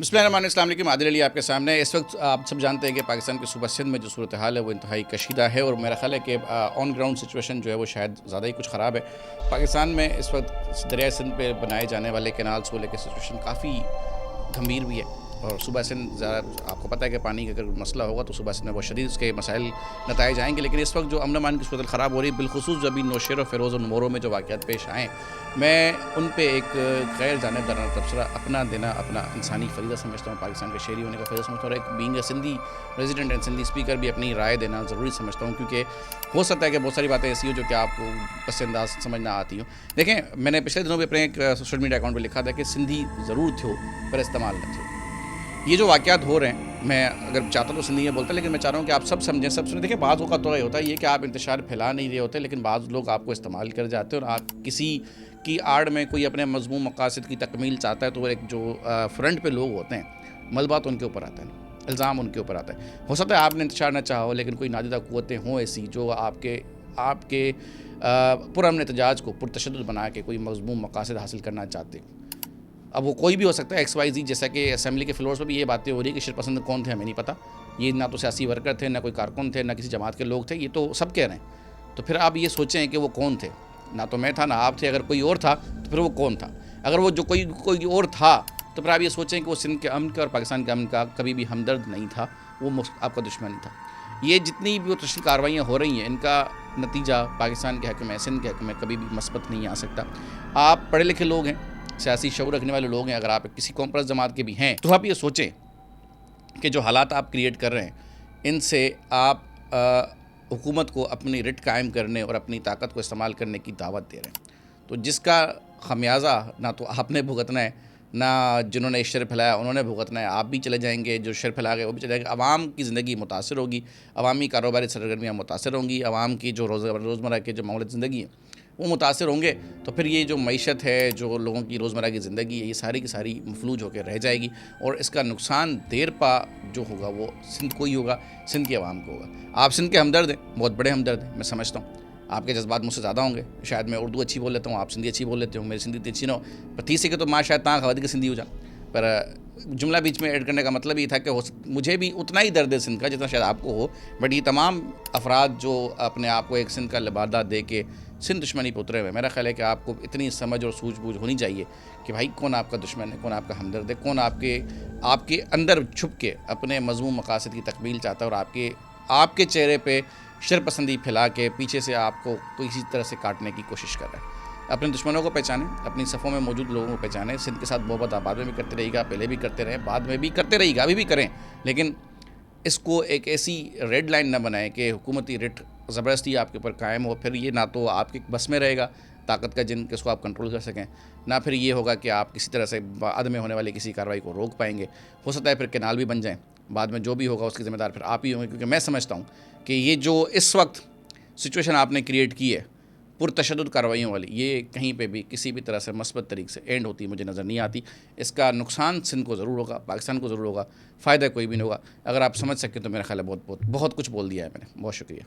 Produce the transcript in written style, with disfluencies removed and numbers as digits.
अस्सलाम वालेकुम। आदिल अली आपके सामने। इस वक्त आप सब जानते हैं कि पाकिस्तान के सूबा सिंध में जो सूरत हाल है वो इंतहाई कशीदा है और मेरा ख्याल है कि ऑन ग्राउंड सिचुएशन जो है वो शायद ज़्यादा ही कुछ ख़राब है। पाकिस्तान में इस वक्त दरियाए सिंध पे बनाए जाने वाले कैनाल्स को लेकर सिचुएशन काफ़ी गंभीर भी है और सूबा सिंध आपको पता है कि पानी का अगर मसला होगा तो सूबा सिंध में बहुत शदीद उसके मसाइल नताए जाएंगे। लेकिन इस वक्त जो अमन अमान की सूरत ख़राब हो रही है, बिलखुसूस जब भी नौशेर और फ़िरोज़ और नमोरों में जो वाक़यात पेश आएँ, मैं उन पे एक गैर जानिबदाराना तबसरा अपना देना अपना इंसानी फ़रीज़ा समझता हूँ, पाकिस्तान के शहरी होने का फ़रीज़ा समझता हूँ और एक being Sindhi resident and Sindhi speaker भी अपनी राय देना ज़रूरी समझता हूँ, क्योंकि हो सकता है कि बहुत सारी बातें ऐसी हो जो कि आपको पस अंदाज़ समझ ना आती हो। देखें, मैंने पिछले दिनों में अपने एक सोशल मीडिया अकाउंट पर लिखा था कि सिंधी ज़रूर थे पर इस्तेमाल न थे। ये जो वाक़यात हो रहे हैं, मैं अगर चाहता तो सिंधी में बोलता, लेकिन मैं चाह रहा हूँ कि आप सब समझें, सब सुने। देखिए, बाज़ का तो ये होता है ये कि आप इंतशार फैला नहीं रहे होते, लेकिन बाज़ लोग आपको इस्तेमाल कर जाते हैं और आप किसी की आड़ में कोई अपने मज़मूम मकासद की तकमील चाहता है तो एक जो फ्रंट पे लोग होते हैं, मलबा तो उनके ऊपर आता है, इल्ज़ाम उनके ऊपर आता है। हो सकता है आपने इंतशार ना चाहा हो, लेकिन कोई नादिदा क़ुव्वतें हों ऐसी जो आपके पुरअमन एहतजाज को पुरतशद्दुद बना के कोई मज़मूम मकासद हासिल करना चाहते हो। अब वो कोई भी हो सकता है, XYZ, जैसा कि असेंबली के फ्लोर्स पर भी ये बातें हो रही है कि शरपसंद कौन थे हमें नहीं पता। ये ना तो सियासी वर्कर थे, ना कोई कारकुन थे, ना किसी जमात के लोग थे, ये तो सब कह रहे हैं। तो फिर आप ये सोचें कि वो कौन थे। ना तो मैं था, ना आप थे। अगर कोई और था तो फिर वो कौन था? अगर वो जो कोई और था तो फिर आप ये सोचें कि वो सिंध के अमन का और पाकिस्तान के अमन का कभी भी हमदर्द नहीं था, वो आपका दुश्मन था। ये जितनी भी वो तशद्दुद कार्रवाइयाँ हो रही हैं, इनका नतीजा पाकिस्तान के हक़ में, सिंध के हक़ में कभी भी मस्बत नहीं आ सकता। आप पढ़े लिखे लोग हैं, सियासी शऊर रखने वाले लोग हैं, अगर आप किसी कॉम्प्रेस जमात के भी हैं तो आप ये सोचें कि जो हालात आप क्रिएट कर रहे हैं, इनसे आप हुकूमत को अपनी रिट कायम करने और अपनी ताकत को इस्तेमाल करने की दावत दे रहे हैं। तो जिसका खमियाजा ना तो आपने भुगतना है, ना जिन्होंने शर फैलाया उन्होंने भुगतना है। आप भी चले जाएंगे, जो शर फैला गए वो भी चले जाएंगे। आवाम की ज़िंदगी मुतासर होगी, अवामी कारोबारी सरगर्मियाँ मुतासर होंगी, आवाम की जो रोज़मर्रा के जो मामूली ज़िंदगी है वो मुतासर होंगे। तो फिर ये जो मईशत है, जो लोगों की रोज़मर्रा की ज़िंदगी है, ये सारी की सारी मफलूज होकर रह जाएगी और इसका नुकसान देर पा जो होगा वो सिंध को ही होगा, सिंध की आवाम को होगा। आप सिंध के हमदर्द हैं, बहुत बड़े हमदर्द हैं, मैं समझता हूँ। आपके जज्बात मुझसे ज़्यादा होंगे, शायद मैं उर्दू अच्छी बोल लेता हूँ, आप सिंधी अच्छी बोल लेते हो, मेरी सिंधी अच्छी ना हो, पर तीसरे के तो माँ शायद ताँ खवादी की सिंधी हो जा। पर जुमला बीच में ऐड करने का मतलब ये था कि मुझे भी उतना ही दर्द है सिंध का जितना शायद आपको हो, बट ये तमाम अफराद जो अपने आप को एक सिंध का लिबादा दे के सिंध दुश्मनी पर उतरे हुए, मेरा ख्याल है कि आपको इतनी समझ और सूझबूझ होनी चाहिए कि भाई कौन आपका दुश्मन है, कौन आपका हमदर्द है, कौन आपके अंदर छुप के अपने मज़मूम मकासद की तकमील चाहता है और आपके चेहरे पे शरपसंदी फैला के पीछे से आपको किसी तरह से काटने की कोशिश कर रहा है। अपने दुश्मनों को पहचानें, अपनी सफ़ों में मौजूद लोगों को पहचानें। सिंध के साथ मोहब्बत आप बाद में भी करते रहिएगा, पहले भी करते रहे, बाद में भी करते रहिएगा, अभी भी करें, लेकिन इसको एक ऐसी रेड लाइन ना बनाएं कि हुकूमती रिट ज़बरदस्ती आपके ऊपर कायम हो। फिर ये ना तो आपके बस में रहेगा ताकत का जिन किसको आप कंट्रोल कर सकें, ना फिर ये होगा कि आप किसी तरह से बाद में होने वाली किसी कार्रवाई को रोक पाएंगे। हो सकता है फिर कैनाल भी बन जाएँ, बाद में जो भी होगा उसकी ज़िम्मेदार फिर आप ही होंगे, क्योंकि मैं समझता हूँ कि ये जो इस वक्त सिचुएशन आपने क्रिएट की है पुरतशद्दुद कार्रवाइयों वाली, ये कहीं पे भी किसी भी तरह से मस्बत तरीके से एंड होती मुझे नज़र नहीं आती। इसका नुकसान सिंध को ज़रूर होगा, पाकिस्तान को ज़रूर होगा, फ़ायदा कोई भी नहीं होगा। अगर आप समझ सकें तो मेरा ख्याल है बहुत कुछ बोल दिया है मैंने। बहुत शुक्रिया।